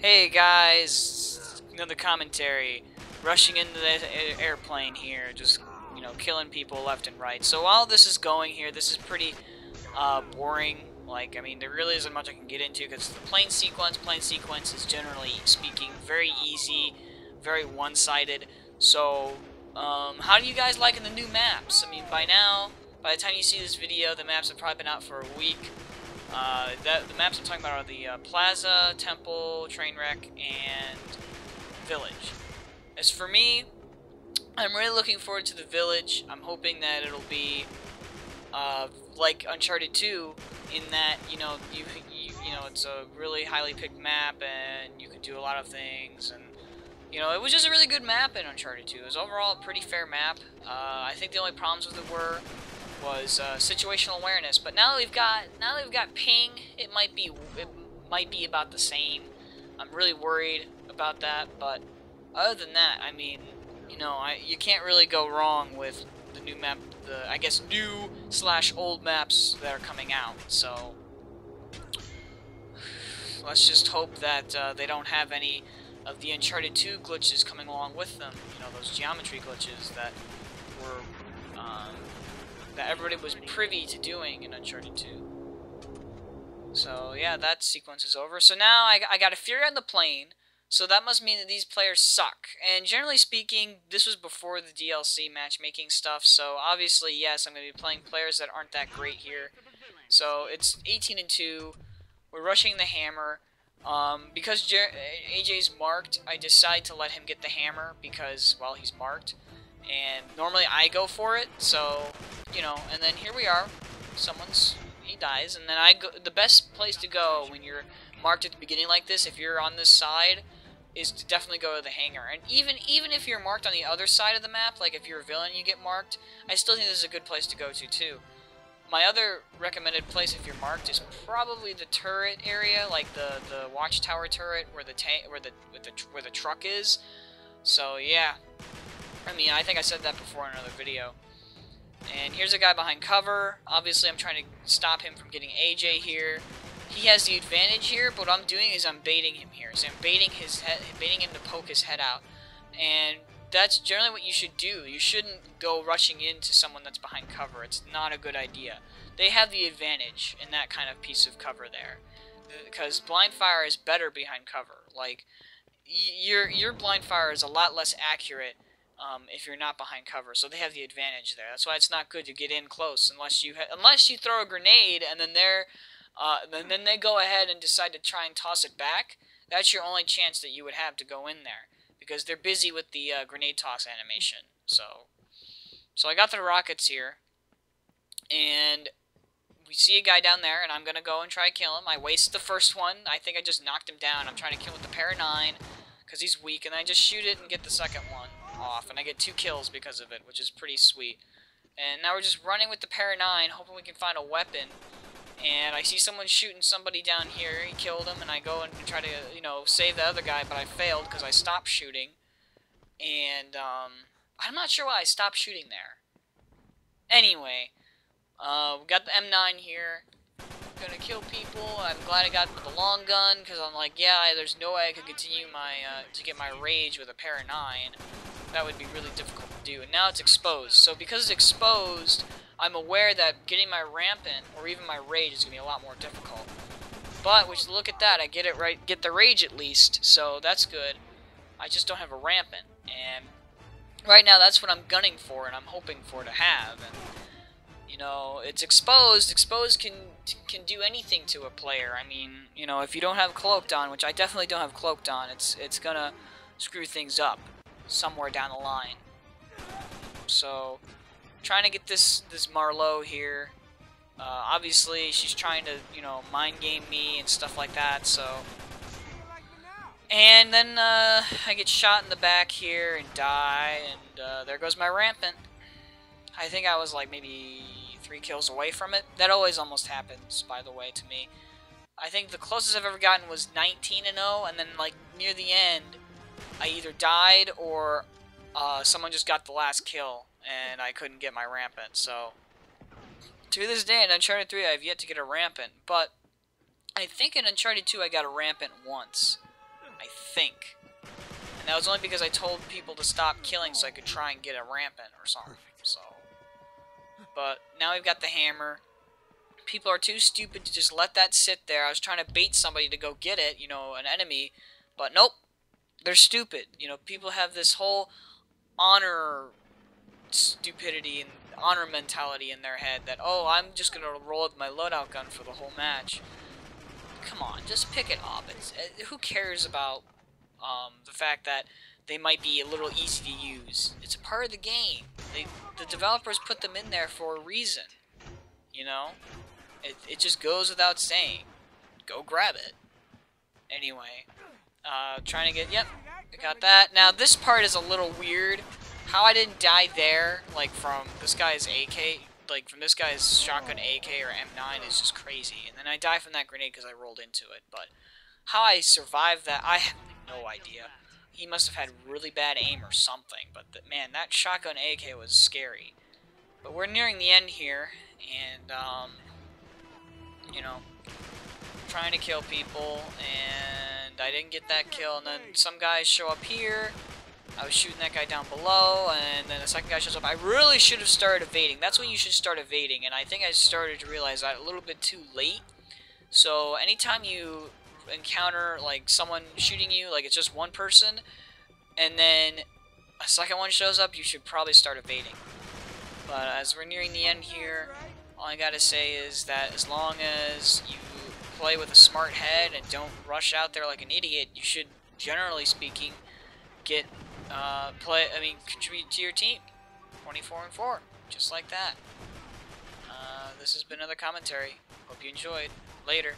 Hey guys, another commentary. Rushing into the airplane here, just, killing people left and right. So while this is going here, this is pretty boring. Like, I mean, there really isn't much I can get into because the plane sequence is generally speaking very easy, very one-sided. So, how do you guys liking the new maps? I mean, by now, by the time you see this video, the maps have probably been out for a week. The maps I'm talking about are the Plaza, Temple, Trainwreck, and Village. As for me, I'm really looking forward to the Village. I'm hoping that it'll be like Uncharted 2, in that it's a really highly picked map and you can do a lot of things, and it was just a really good map in Uncharted 2. It was overall a pretty fair map. I think the only problems with it was situational awareness, but now that we've got ping, it might be about the same. I'm really worried about that, but other than that, I mean, you can't really go wrong with the new map, I guess new/old maps that are coming out. So let's just hope that they don't have any of the Uncharted 2 glitches coming along with them. Those geometry glitches that were that everybody was privy to doing in Uncharted 2. So yeah, that sequence is over. So now I got a Fury on the plane, so that must mean that these players suck. And generally speaking, this was before the DLC matchmaking stuff, so obviously, yes, I'm going to be playing players that aren't that great here. So it's 18-2, we're rushing the hammer. Because AJ's marked, I decide to let him get the hammer because, well, he's marked. And normally I go for it, so, and then here we are. He dies, and then I go. The best place to go when you're marked at the beginning like this, if you're on this side, is to definitely go to the hangar. And even if you're marked on the other side of the map, like if you're a villain and you get marked, I still think this is a good place to go to, too. My other recommended place if you're marked is probably the turret area, like the watchtower turret where the truck is. So yeah, I mean, I think I said that before in another video. And here's a guy behind cover. Obviously, I'm trying to stop him from getting AJ here. He has the advantage here, but what I'm doing is I'm baiting him here. So I'm baiting him to poke his head out. And that's generally what you should do. You shouldn't go rushing into someone that's behind cover. It's not a good idea. They have the advantage in that kind of piece of cover there, because blind fire is better behind cover. Like, your blind fire is a lot less accurate if you're not behind cover, so they have the advantage there. That's why it's not good to get in close unless you throw a grenade and then then they go ahead and decide to try and toss it back. That's your only chance that you would have to go in there, because they're busy with the grenade toss animation. So I got the rockets here, and we see a guy down there, and I'm gonna go and try to kill him. I waste the first one. I think I just knocked him down. I'm trying to kill him with the para 9 because he's weak, and I just shoot it and get the second one off, and I get 2 kills because of it, which is pretty sweet. And now we're just running with the para 9, hoping we can find a weapon. And I see someone shooting somebody down here. He killed him, and I go and try to, save the other guy, but I failed because I stopped shooting. And, I'm not sure why I stopped shooting there. Anyway, we got the M9 here. Gonna kill people. I'm glad I got the long gun, because I'm like, yeah, there's no way I could continue to get my rage with a para 9. That would be really difficult to do. And now it's exposed. So because it's exposed, I'm aware that getting my rampant, or even my rage, is going to be a lot more difficult. But, look at that, I get the rage at least, so that's good. I just don't have a rampant. And right now, that's what I'm gunning for, and I'm hoping for to have. And, it's exposed. Exposed can do anything to a player. I mean, if you don't have cloaked on, which I definitely don't have cloaked on, it's going to screw things up somewhere down the line. So, trying to get this Marlowe here. Obviously, she's trying to, mind game me and stuff like that, so. And then, I get shot in the back here and die, and there goes my rampant. I think I was, like, maybe 3 kills away from it. That always almost happens, by the way, to me. I think the closest I've ever gotten was 19-0, and then, like, near the end, I either died or someone just got the last kill, and I couldn't get my rampant. So, to this day in Uncharted 3, I have yet to get a rampant, but I think in Uncharted 2 I got a rampant once. I think. And that was only because I told people to stop killing so I could try and get a rampant or something. So, but now we've got the hammer. People are too stupid to just let that sit there. I was trying to bait somebody to go get it, you know, an enemy, but nope. They're stupid. You know, people have this whole honor stupidity and honor mentality in their head that, oh, I'm just going to roll with my loadout gun for the whole match. Come on, just pick it up. Who cares about the fact that they might be a little easy to use? It's a part of the game. The developers put them in there for a reason. You know? It just goes without saying. Go grab it. Anyway. Trying to get... Yep. I got that. Now, this part is a little weird. How I didn't die there, like, from this guy's AK... Like, from this guy's shotgun AK or M9 is just crazy. And then I die from that grenade because I rolled into it. But how I survived that, I have no idea. He must have had really bad aim or something. But, man, that shotgun AK was scary. But we're nearing the end here. And, you know, trying to kill people. And I didn't get that kill. And then some guys show up here. I was shooting that guy down below, and then the second guy shows up. I really should have started evading. That's when you should start evading, and I think I started to realize that a little bit too late. So anytime you encounter, like, someone shooting you, like it's just one person, and then a second one shows up, you should probably start evading. But as we're nearing the end here, all I gotta say is that as long as you play with a smart head and don't rush out there like an idiot, you should, generally speaking, get... contribute to your team. 24-4, just like that. This has been another commentary. Hope you enjoyed. Later.